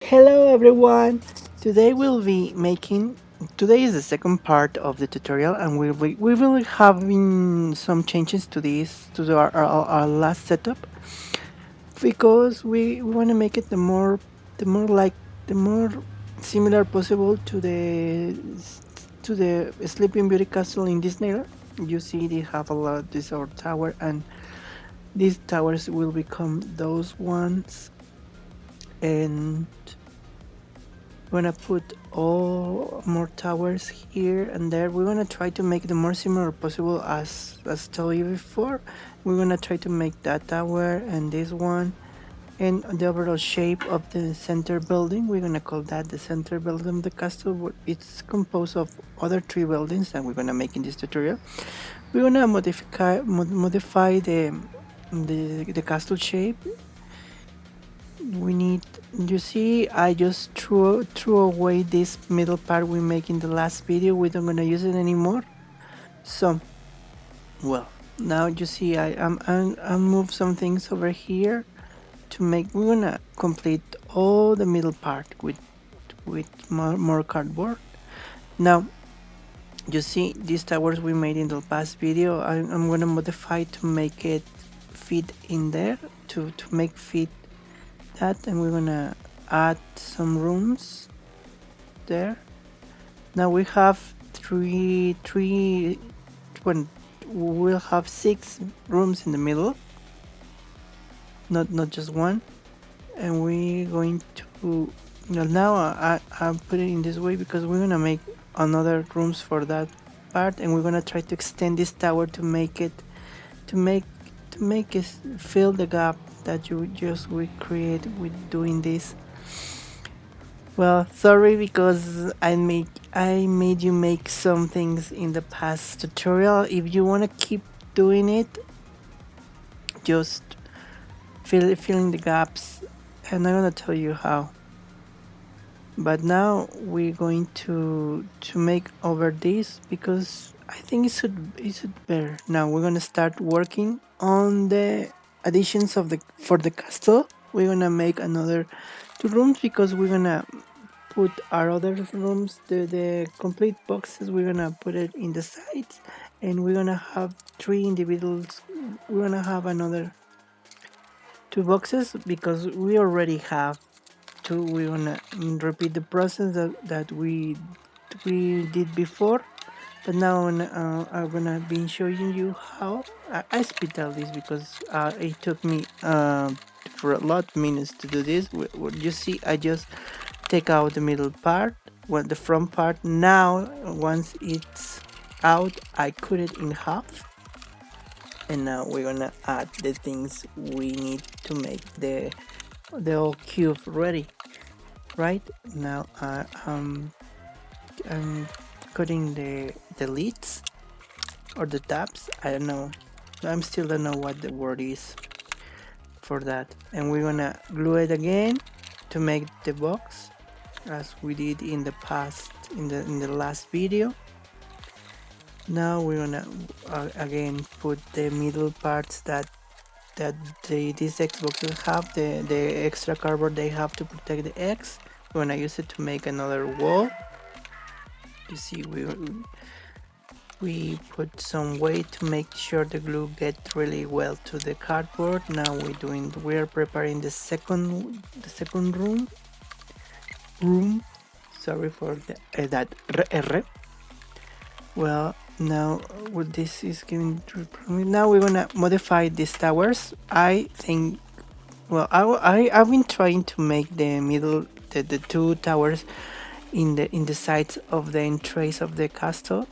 Hello everyone! Today we'll be making. Today is the second part of the tutorial, and we will be having some changes to our last setup because we want to make it the more similar possible to the Sleeping Beauty Castle in Disneyland. You see, they have a lot. This our tower, and these towers will become those ones, and we're gonna put all more towers here and there. We're gonna try to make the more similar possible as told you before. We're gonna try to make that tower and this one and the overall shape of the center building. We're gonna call that the center building of the castle. It's composed of other three buildings that we're gonna make in this tutorial. We're gonna modify the castle shape. We need, you see, I just threw away this middle part we make in the last video. We don't gonna use it anymore. So well, now you see I move some things over here to make. We're gonna complete all the middle part with more cardboard. Now you see these towers we made in the past video. I'm gonna modify to make it fit in there, to make fit that, and we're gonna add some rooms there. Now we have when we'll have 6 rooms in the middle, not just one. And we're going to, now I put it in this way because we're gonna make another rooms for that part, and we're gonna try to extend this tower to make it fill the gap that we create with doing this. Well, sorry because I made you make some things in the past tutorial. If you want to keep doing it, just fill in the gaps, and I'm gonna tell you how. But now we're going to make over this because I think it should better. Now we're gonna start working on the additions for the castle. We're gonna make another 2 rooms because we're gonna put our other rooms, the complete boxes, we're gonna put it in the sides, and we're gonna have 3 individuals. We're gonna have another 2 boxes because we already have 2. We're gonna repeat the process that we did before, but now I'm gonna be showing you how. I speed tell this because it took me for a lot of minutes to do this. What you see, I just take out the middle part, the front part. Now once it's out, I cut it in half, and now we're gonna add the things we need to make the whole cube ready. Right now I'm cutting the lids or the tabs. I don't know, I'm still don't know what the word is for that. And we're gonna glue it again to make the box as we did in the past, in the last video. Now we're gonna again put the middle parts that these Xboxes have, the extra cardboard they have to protect the X. We're gonna use it to make another wall. You see, we put some weight to make sure the glue gets really well to the cardboard. Now we're preparing the second room. Sorry for that R. Well, now what this is giving. Now we're gonna modify these towers. I think. Well, I've been trying to make the middle, the 2 towers in the sides of the entrance of the castle.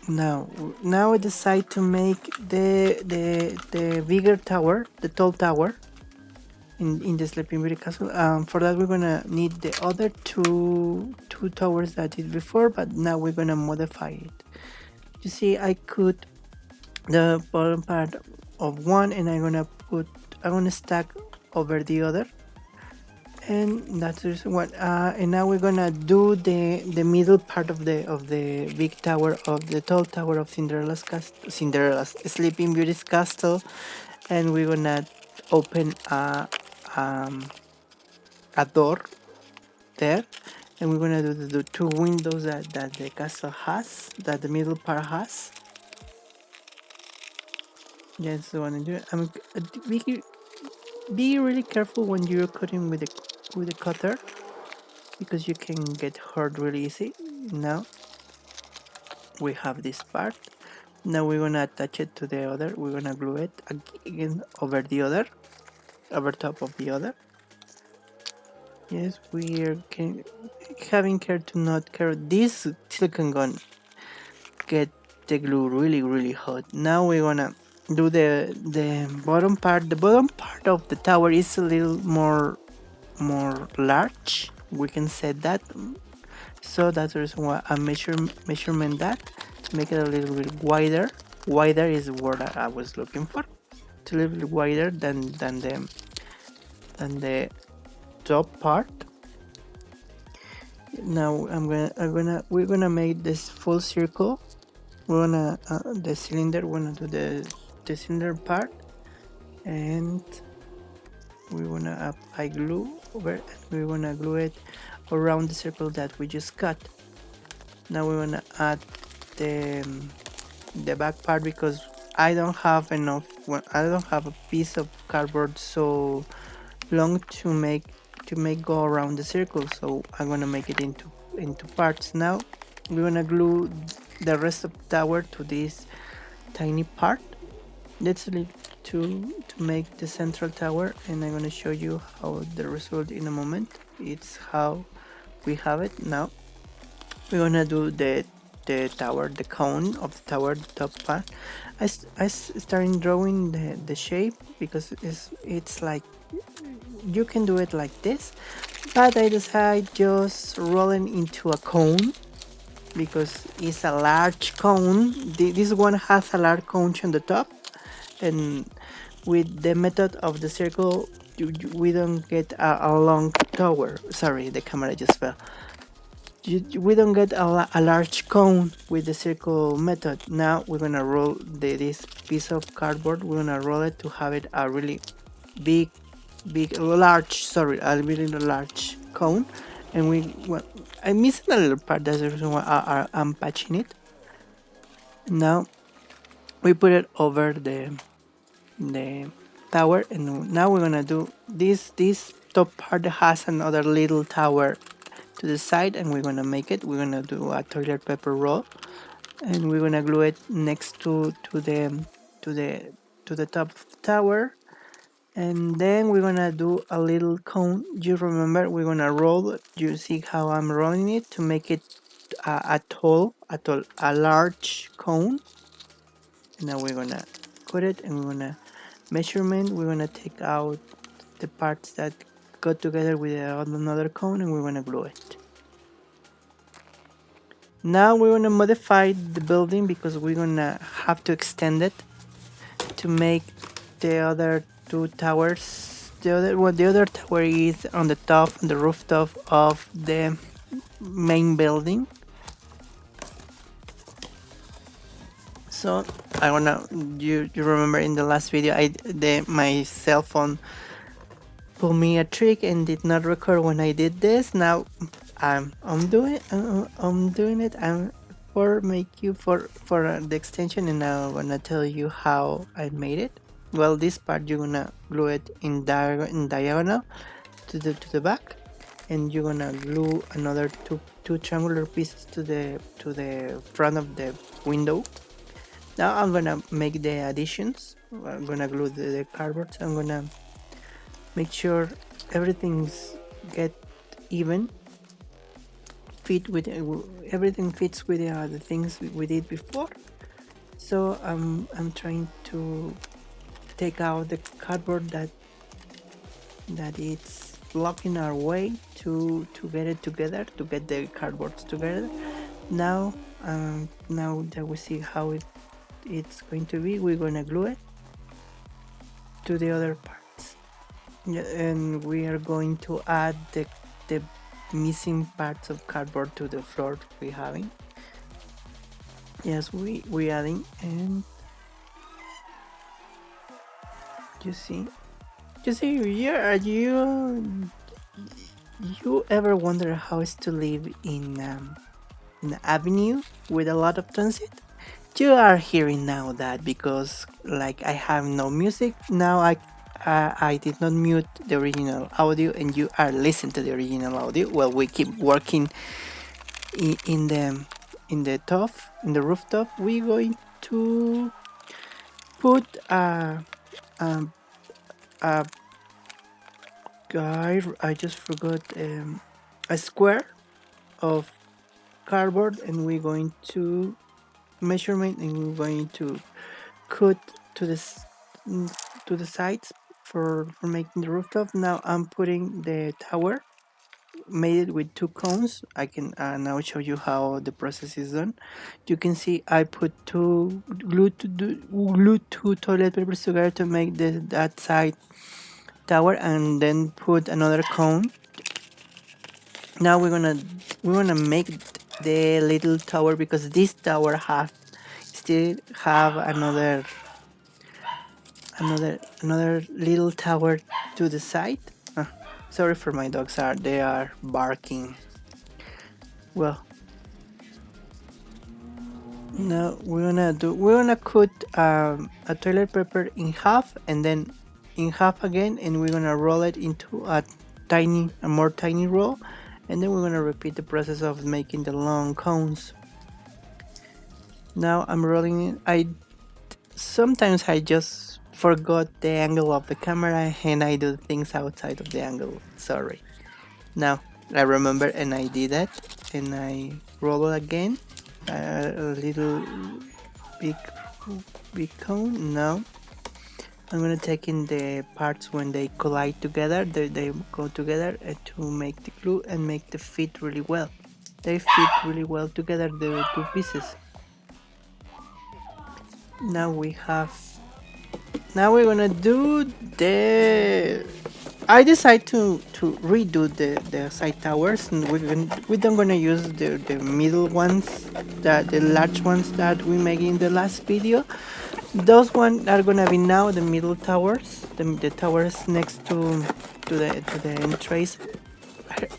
Now I decide to make the bigger tower, the tall tower in the Sleeping Beauty Castle. For that we're gonna need the other two towers that I did before, but now we're gonna modify it. You see, I cut the bottom part of one, and I'm gonna stack over the other, and that's the reason why. And now we're gonna do the middle part of the big tower, of the tall tower of Cinderella's Sleeping Beauty's castle, and we're gonna open a door there, and we're gonna do the two windows that the castle has, that the middle part has. Yes, the one I do. Be really careful when you're cutting with the cutter, because you can get hurt really easy. Now we have this part. Now we're gonna attach it to the other. We're gonna glue it again over the other, over top of the other. Yes, we are having care to not care. This silicone gun get the glue really hot. Now we're gonna do the bottom part. The bottom part of the tower is a little more large. We can set that. So that's the reason why I measurement that to make it a little bit wider. Wider is the word I was looking for. It's a little bit wider than the top part. Now we're gonna make this full circle. We're gonna the cylinder. We're gonna do the cylinder part, and we wanna apply glue over, and we wanna glue it around the circle that we just cut. Now we wanna add the back part, because I don't have enough. I don't have a piece of cardboard so long to make go around the circle, so I'm gonna make it into parts. Now we're gonna glue the rest of the tower to this tiny part. Let's leave to make the central tower, and I'm gonna show you how the result in a moment. It's how we have it. Now we're gonna do the tower, the cone of the tower, the top part. I started drawing the shape, because it's like you can do it like this, but I decided just rolling into a cone, because it's a large cone. This one has a large cone on the top, and with the method of the circle, we don't get a long tower. Sorry, the camera just fell. We don't get a large cone with the circle method. Now we're gonna roll this piece of cardboard. We're gonna roll it to have it a really large cone. And I'm missing a little part. That's the reason why I'm patching it. Now we put it over the tower, and now we're gonna do this top part has another little tower to the side, and we're gonna do a toilet paper roll, and we're gonna glue it next to the top of the tower. And then we're gonna do a little cone. You remember, we're gonna roll. You see how I'm rolling it to make it a large cone. And now we're gonna cut it, and we're gonna measurement. We're gonna take out the parts that go together with another cone, and we're gonna glue it. Now we're gonna modify the building, because we're gonna have to extend it to make the other two towers. The other tower is on the top, on the rooftop of the main building. So I wanna you remember in the last video my cell phone pulled me a trick and did not record when I did this. Now I'm doing it. I'm for the extension, and now I'm gonna tell you how I made it. Well, this part you're gonna glue it in diagonal to the back, and you're gonna glue another two triangular pieces to the front of the window. Now I'm gonna make the additions. I'm gonna glue the cardboard. I'm gonna make sure everything's get even. Everything fits with the things we did before. So I'm trying to take out the cardboard that it's blocking our way to get it together, to get the cardboards together. Now that we see how it's going to be, we're gonna glue it to the other parts, and we are going to add the missing parts of cardboard to the floor we're having. Yes, we're adding, and you see You see, you ever wonder how it's to live in an avenue with a lot of transit? You are hearing now that because like I have no music now. I did not mute the original audio, and you are listening to the original audio. Well, we keep working in the top, in the rooftop. We're going to put a, a guy. I just forgot a square of cardboard, and we're going to measurement, and we're going to cut to this to the sides for making the rooftop. Now I'm putting the tower, made it with two cones. I can now show you how the process is done. You can see I put two glued two toilet papers together to make that side tower, and then put another cone. Now we're gonna make the little tower, because this tower still have another little tower to the side. Sorry for my dogs, they are barking. Well, now we're gonna cut a toilet paper in half, and then in half again, and we're gonna roll it into a more tiny roll, and then we're gonna repeat the process of making the long cones. Now I'm rolling it. Sometimes I just forgot the angle of the camera, and I do things outside of the angle. Sorry. Now I remember, and I did that, and I roll it again. A little big cone. Now I'm gonna take in the parts when they collide together. They go together to make the glue and make the fit really well. They fit really well together, the two pieces. Now we're gonna do the. I decide to redo the side towers, and we don't gonna use the middle ones, the large ones that we made in the last video. Those ones are gonna be now the middle towers, the towers next to the entrance.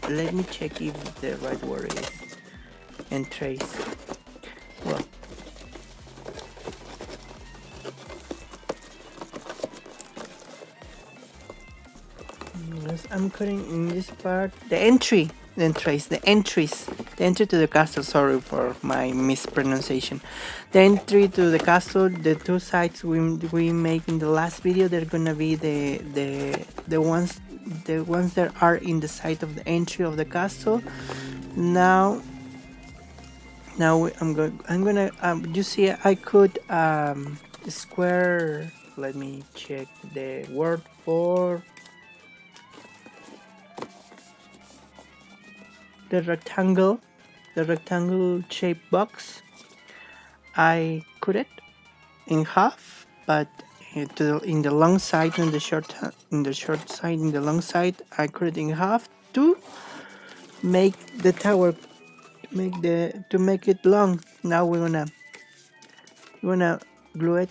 Let me check if the right word is entrance. Well, I'm cutting in this part the entry to the castle. Sorry for my mispronunciation. The entry to the castle, the two sides we make in the last video, they're gonna be the ones that are in the side of the entry of the castle. Now I'm gonna you see I could square. Let me check the word for the rectangle shaped box. I cut it in half, but in the long side and the short side, in the long side I cut it in half to make the tower, to make it long. Now we're gonna glue it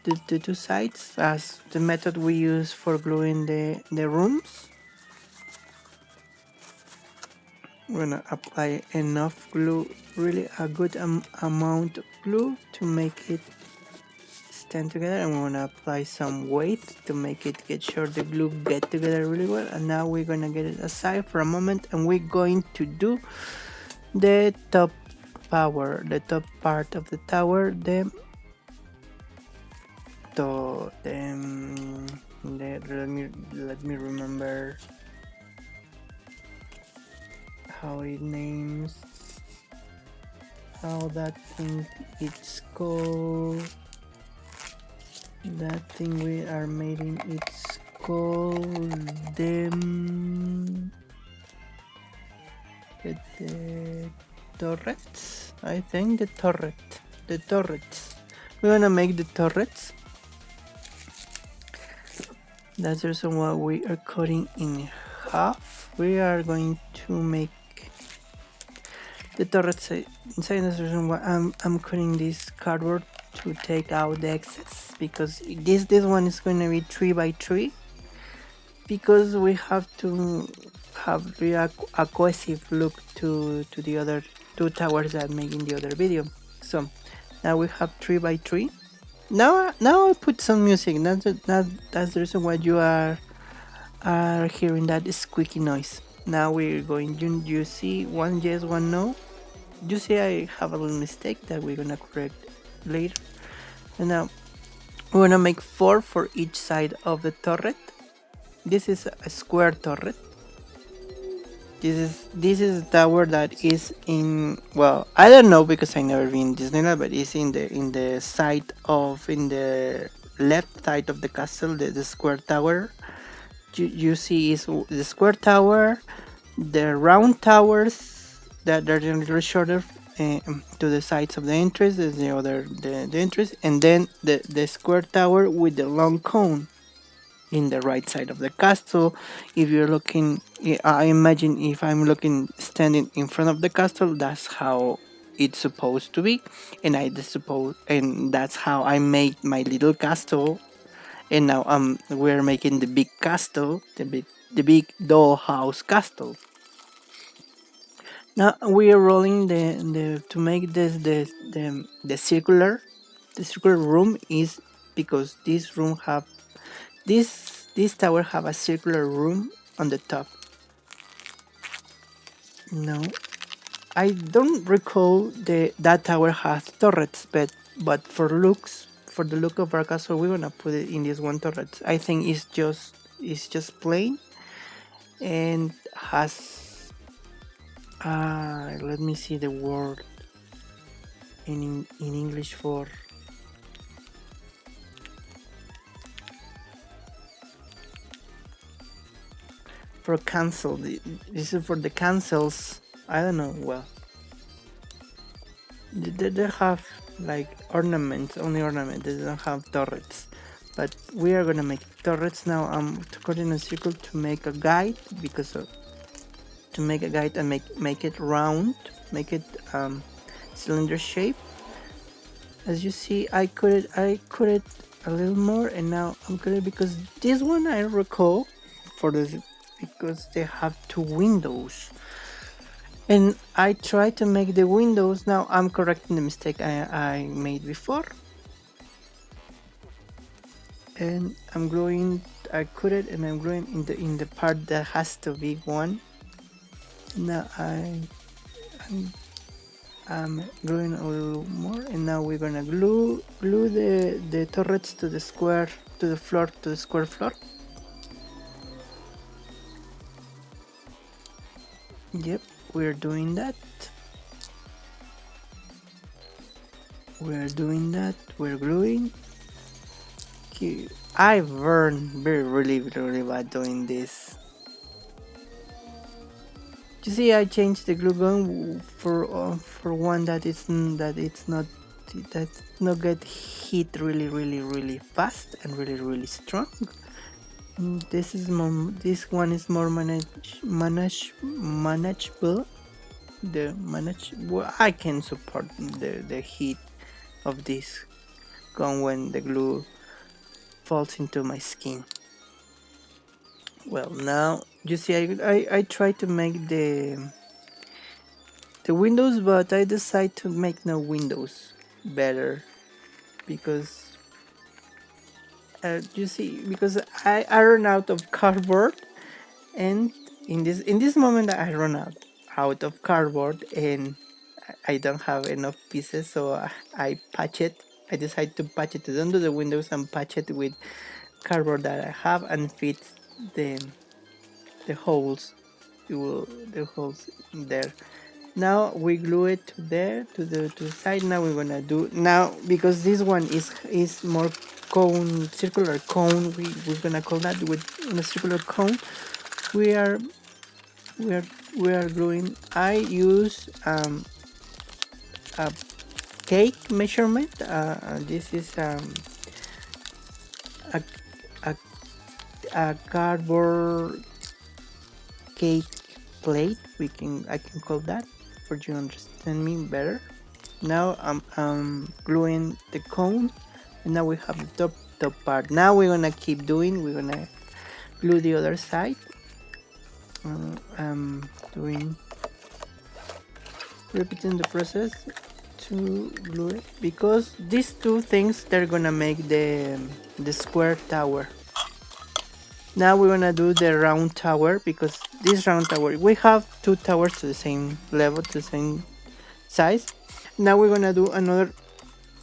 the two sides as the method we use for gluing the rooms. We're gonna apply enough glue, really a good amount of glue to make it stand together, and we're gonna apply some weight to make it get sure the glue get together really well. And now we're gonna get it aside for a moment, and we're going to do the top part of the tower. Let me remember how it names, how that thing it's called. That thing we are making, it's called the turrets. I think the turrets. We're gonna make the turrets. That's the reason why we are cutting in half. We are going to make the turrets inside. That's the reason why I'm cutting this cardboard to take out the excess, because this one is going to be 3 by 3, because we have to have a cohesive look to the other two towers that made in the other video. So now we have 3 by 3. Now I put some music. That's the reason why you are hearing that squeaky noise. Now we're going. You see one yes, one no. You see I have a little mistake that we're gonna correct later. And now we're gonna make 4 for each side of the turret. This is a square turret. This is a tower that is in, well, I don't know because I never been in Disneyland, but it's in the side of, in the left side of the castle, the square tower. You see is the square tower, the round towers that are a little shorter to the sides of the entrance, the other the entrance, and then the square tower with the long cone in the right side of the castle. If you're looking, I imagine if I'm looking standing in front of the castle, that's how it's supposed to be, and that's how I made my little castle. And now we're making the big castle, the big dollhouse castle. Now we are rolling the to make this the circular room, is because this room have this tower have a circular room on the top. No, I don't recall that tower has turrets, but for the look of our castle, we're gonna put it in this one turret. I think it's just plain and has let me see the word in English for cancel. This is for the cancels. I don't know. Well, they have like ornaments, only ornaments. They don't have turrets. But we are gonna make turrets now. I'm cutting a circle to make a guide, because to make a guide and make it round, make it cylinder shape. As you see, I cut it a little more, and now I'm cutting, because this one I recall for this, because they have 2 windows, and I try to make the windows. Now I'm correcting the mistake I made before, and I'm growing. I cut it and I'm growing in the part that has to be 1. Now I'm growing a little more, and now we're gonna glue the turrets to the square, to the square floor. Yep, we're doing that. We're gluing. I burned really bad doing this. You see, I changed the glue gun for one that not get hit really fast and really strong. This one is more manageable. Well, I can support the heat of this gun when the glue falls into my skin. Well, now you see, I try to make the windows, but I decide to make no windows better, because you see, because I run out of cardboard, and in this moment I run out of cardboard, and I don't have enough pieces, so I patch it. I decide to patch it under the windows and patch it with cardboard that I have, and fit the holes, the holes there. Now we glue it to there, to the side. Now we're gonna do, now because this one is more cone, circular cone, we're gonna call that, with a circular cone. We are gluing. I use a cake measurement. This is a cardboard cake plate. I can call that, for you to understand me better. Now I'm gluing the cone, and now we have the top part. Now we're gonna keep doing. We're gonna glue the other side. I'm doing repeating the process to glue it because these two things they're gonna make the square tower. Now we're gonna do the round tower because this round tower, we have two towers to the same level, to the same size. Now we're gonna do another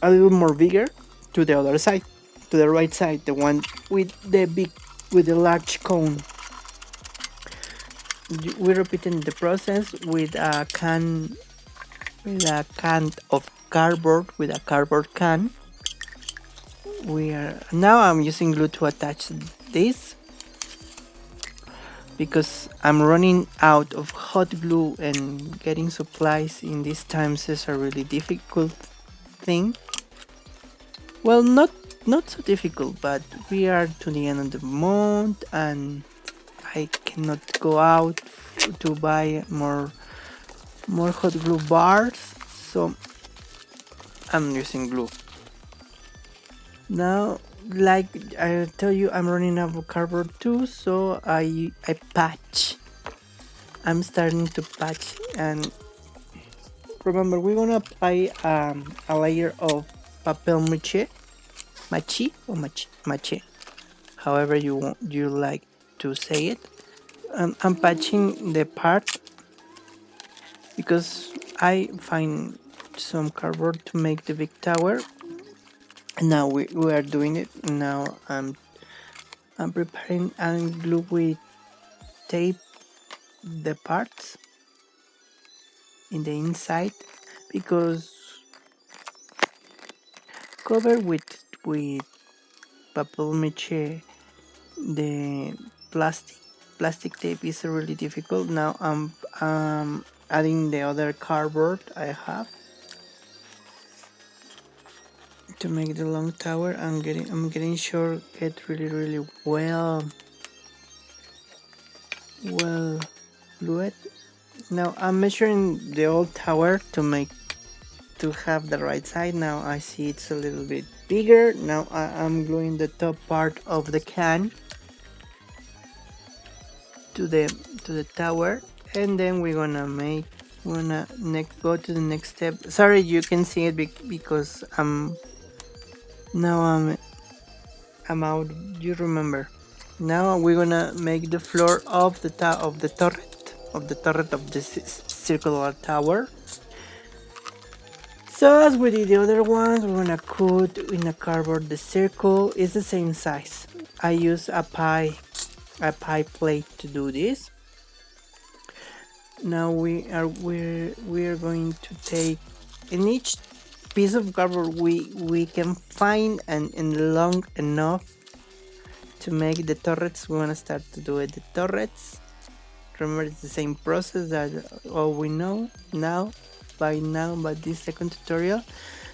a little more bigger to the other side, to the right side, the one with the large cone. We're repeating the process with a can of cardboard, with a cardboard can. Now I'm using glue to attach this because I'm running out of hot glue, and getting supplies in these times is a really difficult thing. Well, not so difficult, but we are to the end of the month and I cannot go out to buy more hot glue bars, so I'm using glue. Now, like I tell you, I'm running out of cardboard too, so I patch. I'm starting to patch, and remember we're gonna apply a layer of papel mache, however you like to say it. I'm patching the part because I find some cardboard to make the big tower. Now we are doing it. Now I'm preparing and glue with tape the parts in the inside because cover with papel mache the plastic tape is really difficult. Now I'm adding the other cardboard I have to make the long tower. I'm getting sure get really well glued. Now I'm measuring the old tower to have the right side. Now I see it's a little bit bigger. Now I'm gluing the top part of the can to the tower, and then we're gonna go to the next step. Sorry, you can see it because I'm out. You remember? Now we're gonna make the floor of the turret of this circular tower. So as we did the other ones, we're gonna cut in a cardboard the circle. It's the same size. I use a pie plate to do this. Now we're going to take in each piece of cardboard we can find and long enough to make the turrets. We want to start to do it the turrets. Remember, it's the same process that all we know by this second tutorial.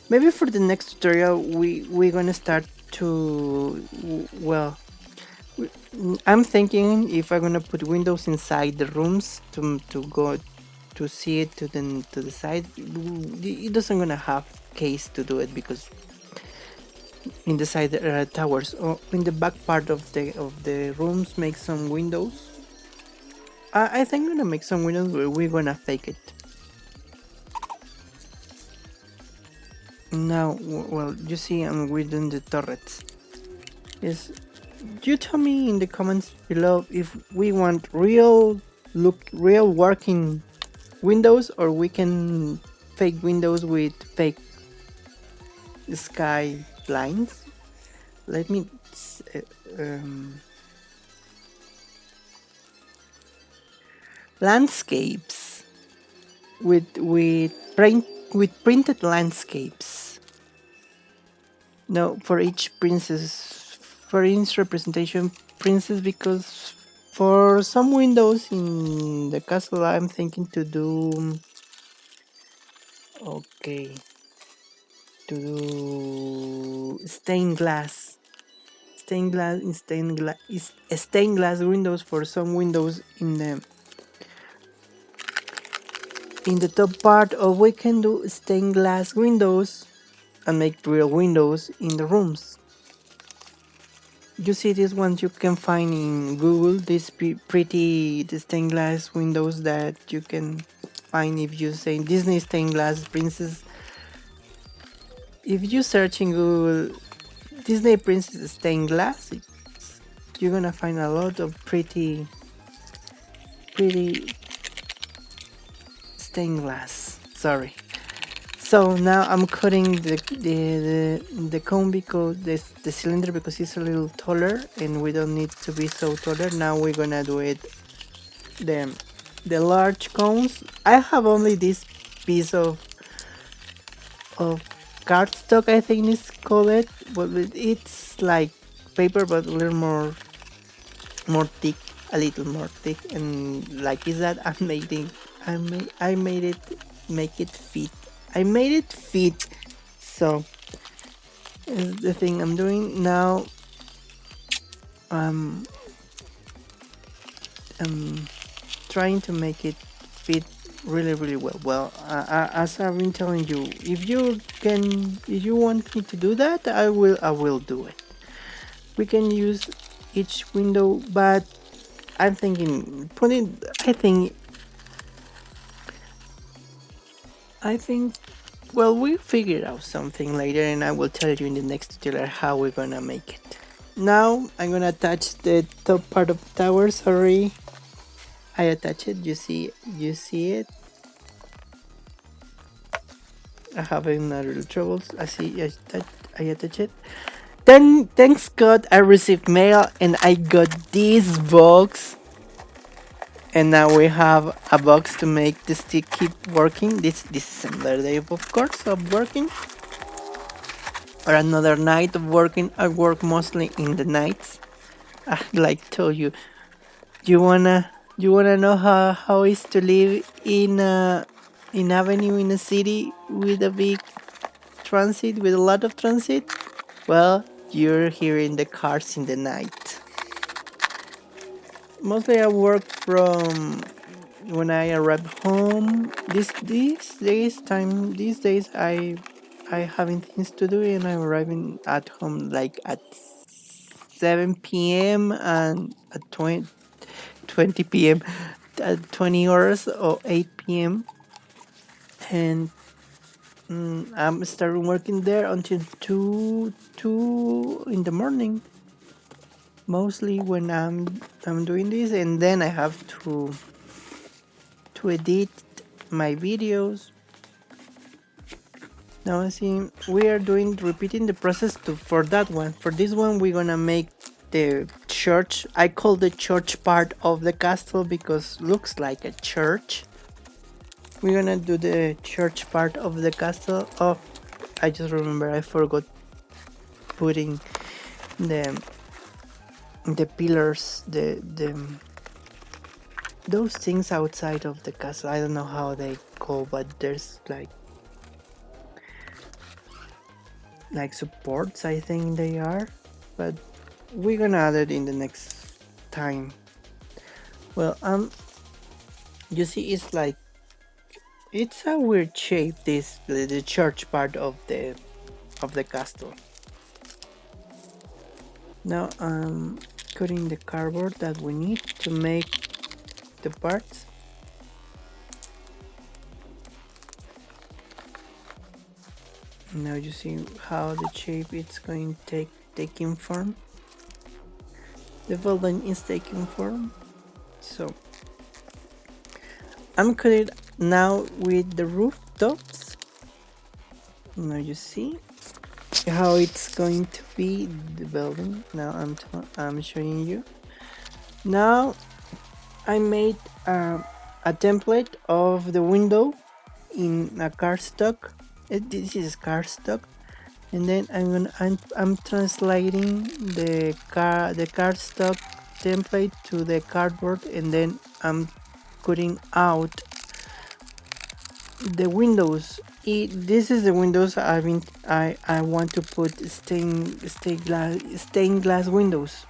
Maybe for the next tutorial we're gonna start to, well, I'm thinking if I'm gonna put windows inside the rooms to go to see it to the side. It doesn't gonna have case to do it because in the side towers or in the back part of the rooms make some windows. I think I'm gonna make some windows, but we're gonna fake it. Now, well, you see I'm within the turrets. Yes, you tell me in the comments below if we want real working windows, or we can fake windows with fake sky blinds. Let me landscapes with printed landscapes. No, for each representation princess, because for some windows in the castle I'm thinking to do stained glass windows for some windows in the top part, or we can do stained glass windows and make real windows in the rooms. You see these ones you can find in Google, these pretty stained glass windows that you can find if you say Disney stained glass princess. If you search in Google Disney Princess stained glass, you're gonna find a lot of pretty stained glass. Sorry. So now I'm cutting the cone because the cylinder because it's a little taller and we don't need to be so taller. Now we're gonna do it the the large cones. I have only this piece of cardstock, I think it's called it, but it's like paper but a little more thick, a little more thick, and like is that I made it make it fit. I made it fit. So is the thing I'm doing now. Um, I'm trying to make it fit really well. Well, as I've been telling you, if you want me to do that, I will do it. We can use each window, but I'm thinking putting. I think. Well, we'll figure out something later, and I will tell you in the next tutorial how we're gonna make it. Now I'm gonna attach the top part of the tower. Sorry, I attach it. You see it. I having a little troubles. I attach it. Then thanks God I received mail and I got this box. And now we have a box to make the stick keep working. This is another day of course of working. Or another night of working. I work mostly in the nights. I like told you. You wanna know how it's to live in avenue in a city with a big transit with a lot of transit? Well, you're hearing the cars in the night. Mostly I work from when I arrive home. These days I having things to do and I'm arriving at home like at 7 p.m. and at 20 p.m. at 20 hours or 8 p.m. and I'm starting working there until 2 in the morning. Mostly when I'm doing this, and then I have to edit my videos. Now I see we are repeating the process for that one. For this one we're gonna make the church. I call the church part of the castle because looks like a church. We're gonna do the church part of the castle. Oh, I just remember I forgot putting the pillars, the those things outside of the castle. I don't know how they call, but there's like supports, I think they are, but we're gonna add it in the next time. Well, you see it's a weird shape, this the church part of the castle. Now I'm cutting the cardboard that we need to make the parts. Now you see how the shape it's going to taking form. The building is taking form. So I'm cutting now with the rooftops. Now you see how it's going to be the building. Now I'm showing you. Now I made a template of the window in a cardstock. This is cardstock, and then I'm translating the cardstock template to the cardboard, and then I'm cutting out the windows. This is the windows I want to put stained glass windows.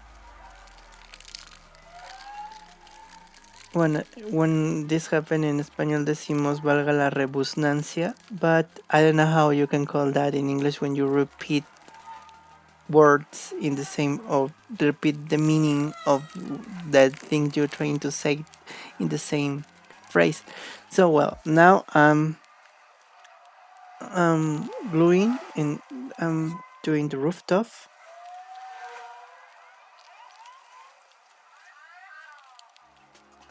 When this happened in español decimos valga la redundancia, but I don't know how you can call that in English when you repeat words in the same, or repeat the meaning of that thing you're trying to say in the same phrase. So well, now I'm gluing and I'm doing the rooftop,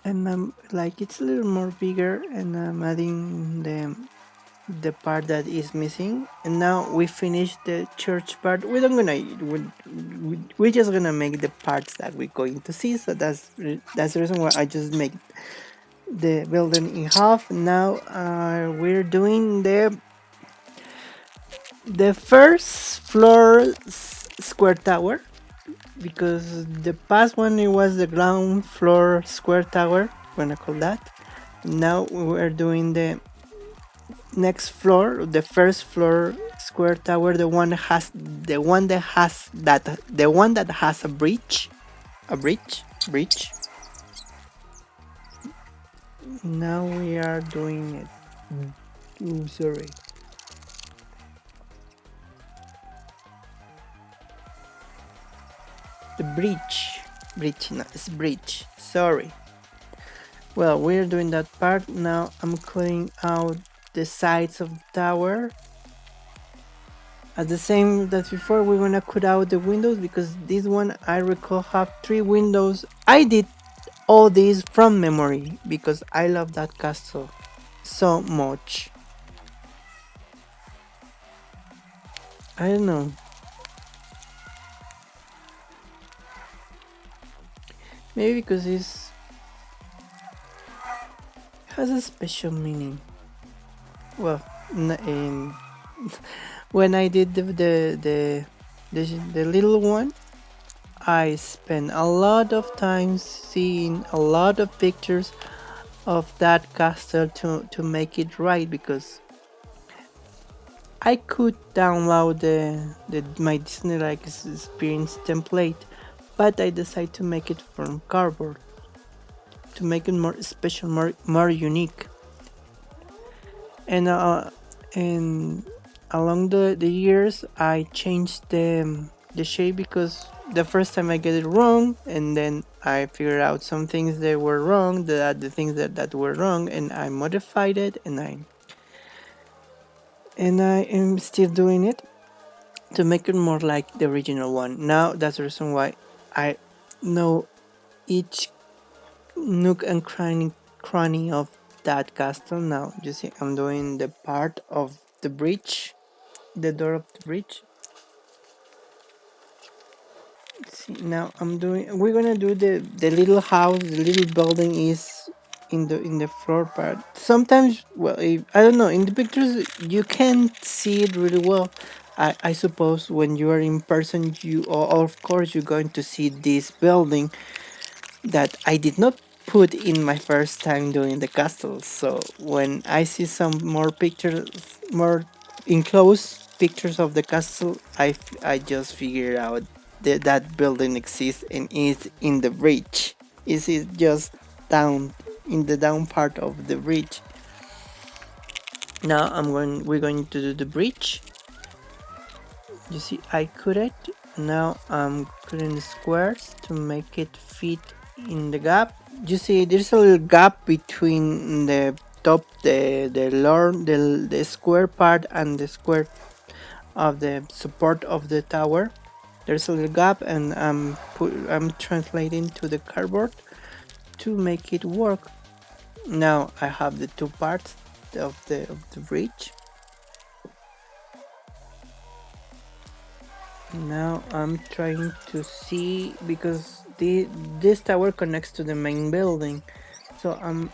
and I'm like it's a little more bigger, and I'm adding the part that is missing. And now we finish the church part. We don't gonna we're just gonna make the parts that we're going to see. So that's the reason why I just make the building in half. Now we're doing the first floor square tower, because the past one it was the ground floor square tower, when I call that. Now we're doing the next floor, the first floor square tower, the one that has a bridge. Now we are doing it. Ooh, sorry. The bridge, no, it's bridge. Sorry. Well, we're doing that part now. I'm cutting out the sides of the tower. At the same that before, we're gonna cut out the windows, because this one I recall have 3 windows. I did all these from memory because I love that castle so much. I don't know. Maybe because it has a special meaning. Well, when I did the little one, I spent a lot of time seeing a lot of pictures of that castle to make it right, because I could download my DisneyLand experience template, but I decided to make it from cardboard to make it more special, more unique. And along the years, I changed the shape, because the first time I get it wrong, and then I figured out some things that were wrong, the things that were wrong, and I modified it, and I am still doing it to make it more like the original one. Now that's the reason why I know each nook and cranny of that castle. Now you see I'm doing the part of the bridge, the door of the bridge. See, now we're gonna do the little house, the little building is in the floor part. Sometimes, well, I don't know, in the pictures you can't see it really well. I suppose when you are in person, of course you're going to see this building that I did not put in my first time doing the castle. So when I see some more pictures, more enclosed pictures of the castle, I just figured out that building exists and is in the bridge. Is it just down in the down part of the bridge? Now we're going to do the bridge. You see, I cut it. Now I'm cutting the squares to make it fit in the gap. You see, there's a little gap between the top, the square part and the square of the support of the tower. There's a little gap, and I'm translating to the cardboard to make it work. Now I have the 2 parts of the bridge. Now I'm trying to see, because this tower connects to the main building, so I'm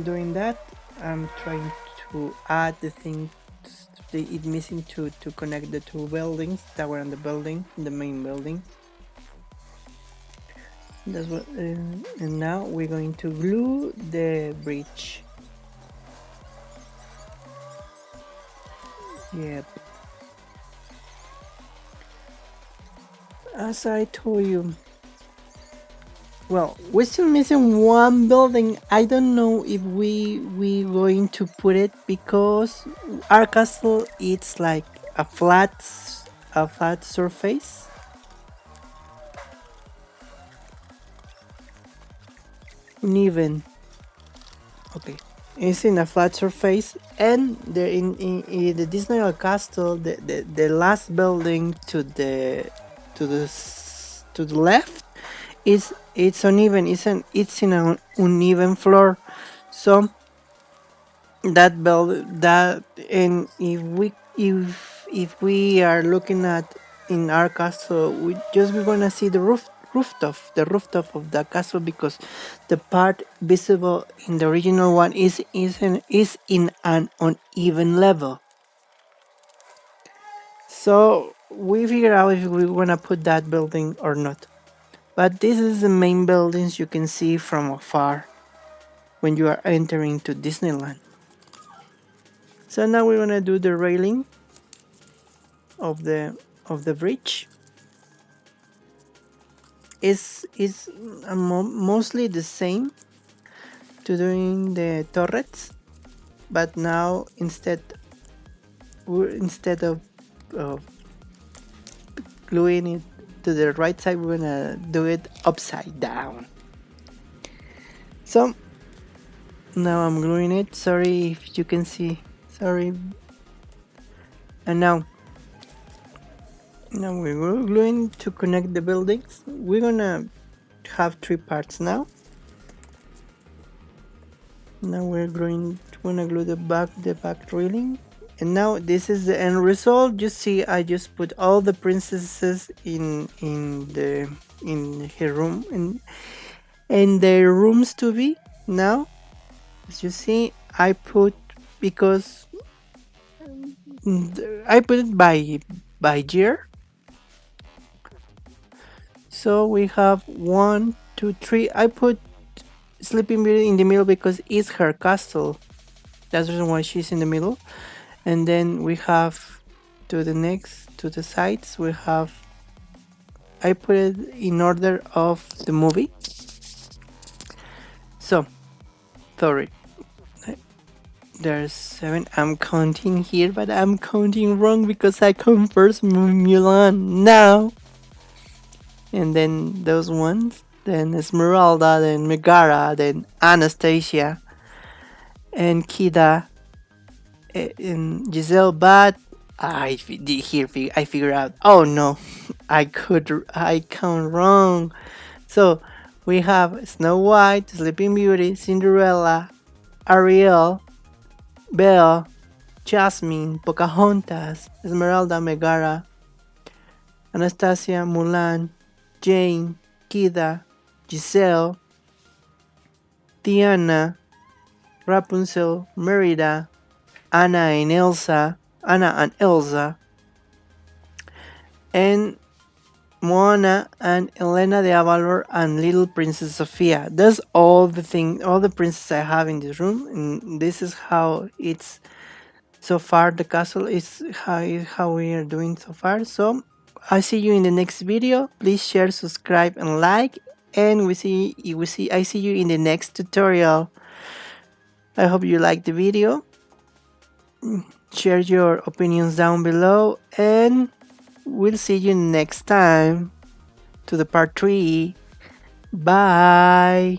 doing that. I'm trying to add the thing it missing to connect the 2 buildings, tower and the main building. That's what. And now we're going to glue the bridge. Yep. As I told you. Well, we're still missing 1 building. I don't know if we going to put it, because our castle it's like a flat surface. Uneven. Okay. It's in a flat surface, and there in the Disneyland Castle, the last building to the left is it's uneven. It's in an uneven floor, so that build that and if we are looking at in our castle, we're gonna see the rooftop of the castle, because the part visible in the original one is in an uneven level. So we figure out if we wanna put that building or not. But this is the main buildings you can see from afar when you are entering to Disneyland. So now we're gonna do the railing of the bridge. Is mostly the same to doing the turrets, but now instead of gluing it to the right side, we're gonna do it upside down. So now I'm gluing it. Sorry if you can see. Sorry. And now we're gluing to connect the buildings. We're gonna have 3 parts now. Now we're gonna glue the back railing. And now this is the end result. You see, I just put all the princesses in her room and their rooms to be. Now, as you see, I put it by year. So we have 1, 2, 3. I put Sleeping Beauty in the middle because it's her castle. That's the reason why she's in the middle. And then we have to the sides, I put it in order of the movie. So, sorry. There's 7. I'm counting here, but I'm counting wrong because I come first Mulan now. And then those ones. Then Esmeralda, then Megara, then Anastasia, and Kida, and Giselle. But I figure out. Oh no, I count wrong. So we have Snow White, Sleeping Beauty, Cinderella, Ariel, Belle, Jasmine, Pocahontas, Esmeralda, Megara, Anastasia, Mulan, Jane, Kida, Giselle, Tiana, Rapunzel, Merida, Anna and Elsa, and Moana and Elena de Avalor and Little Princess Sophia. That's all the princesses I have in this room, and this is how it's so far. The castle is how we are doing so far. So I see you in the next video. Please share, subscribe, and like. And I see you in the next tutorial. I hope you liked the video. Share your opinions down below, and we'll see you next time to the part 3. Bye.